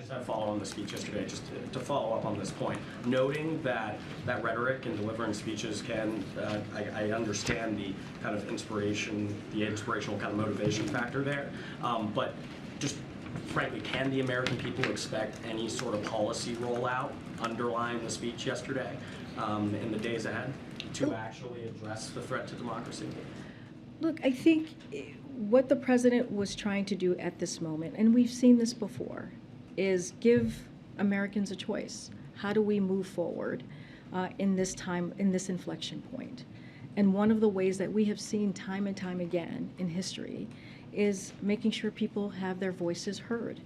just have a follow on the speech yesterday, just to follow up on this point, noting that rhetoric and delivering speeches can, I understand the kind of inspirational kind of motivation factor there, but just frankly, can the American people expect any sort of policy rollout underlying the speech yesterday in the days ahead to actually address the threat to democracy? Look, I think what the president was trying to do at this moment, and we've seen this before, is give Americans a choice. How do we move forward in this time, in this inflection point? And one of the ways that we have seen time and time again in history is making sure people have their voices heard.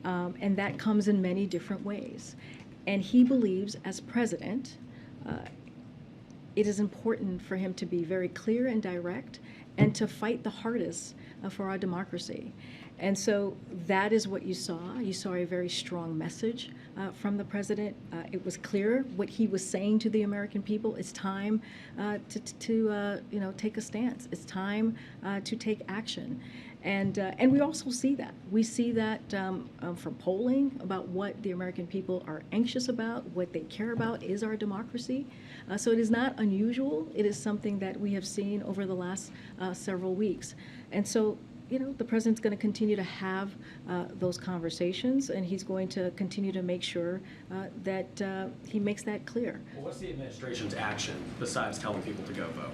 And that comes in many different ways. And he believes, as president, it is important for him to be very clear and direct and to fight the hardest for our democracy. And so that is what you saw. You saw a very strong message from the president. It was clear what he was saying to the American people. It's time to take a stance. It's time to take action. And we also see that. We see that from polling about what the American people are anxious about, what they care about is our democracy. So it is not unusual. It is something that we have seen over the last several weeks. And so, the president's going to continue to have those conversations, and he's going to continue to make sure that he makes that clear. Well, what's the administration's action besides telling people to go vote?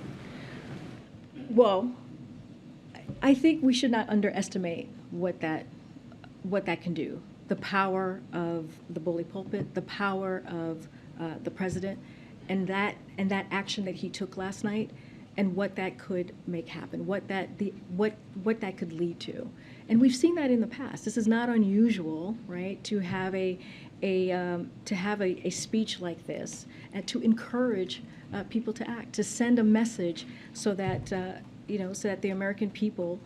Well, I think we should not underestimate what that can do. The power of the bully pulpit, the power of the president, and that action that he took last night, and what that could make happen, what that could lead to. And we've seen that in the past. This is not unusual, right, to have a speech like this and to encourage people to act, to send a message so that so that the American people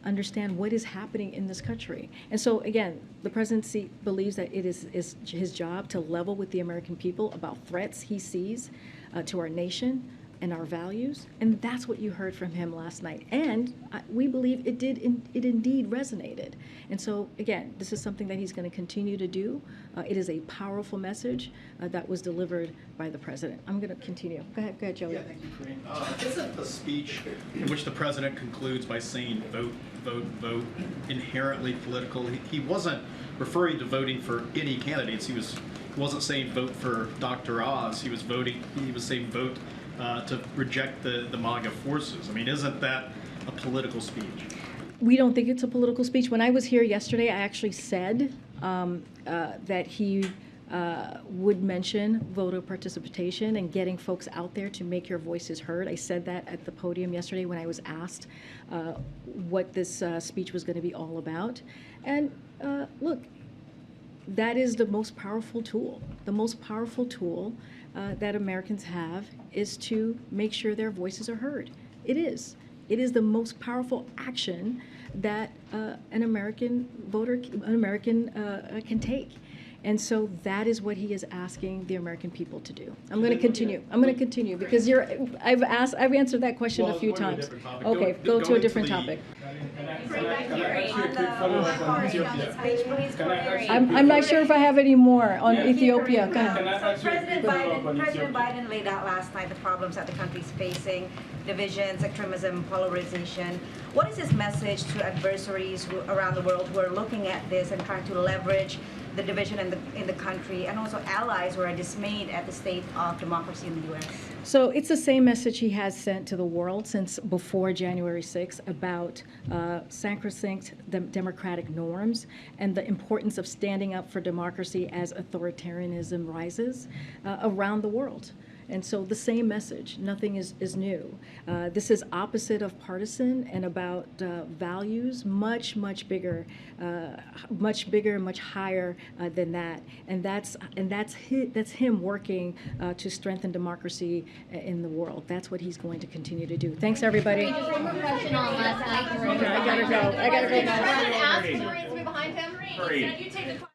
understand what is happening in this country. And so again, the presidency believes that it is his job to level with the American people about threats he sees to our nation and our values, and that's what you heard from him last night. And we believe it indeed resonated. And so again, this is something that he's going to continue to do. It is a powerful message that was delivered by the president. I'm going to continue. Go ahead, Joey. Yeah, thank you, Karine. Isn't the speech in which the president concludes by saying vote, vote, vote inherently political? He wasn't referring to voting for any candidates. He wasn't saying vote for Dr. Oz. He was saying vote to reject the MAGA forces. I mean, isn't that a political speech? We don't think it's a political speech. When I was here yesterday, I actually said that he would mention voter participation and getting folks out there to make your voices heard. I said that at the podium yesterday when I was asked what this speech was going to be all about. And look, that is the most powerful tool. The most powerful tool that Americans have is to make sure their voices are heard. It is. It is the most powerful action that an American voter, can take. And so that is what he is asking the American people to do. I'm going to continue. I'm going to continue because I've answered that question a few times. Okay, go to a different topic. I'm not sure if I have any more on Ethiopia. Go ahead. So President Biden laid out last night the problems that the country is facing: divisions, extremism, polarization. What is his message to adversaries around the world who are looking at this and trying to leverage the division in the country, and also allies who are dismayed at the state of democracy in the U.S.? So it's the same message he has sent to the world since before January 6th about sacrosanct democratic norms and the importance of standing up for democracy as authoritarianism rises around the world. And so the same message, nothing is new. This is opposite of partisan and about values, much bigger, much higher than that. And that's him working to strengthen democracy in the world. That's what he's going to continue to do. Thanks, everybody. I gotta go. I gotta go. Behind him. He said you take the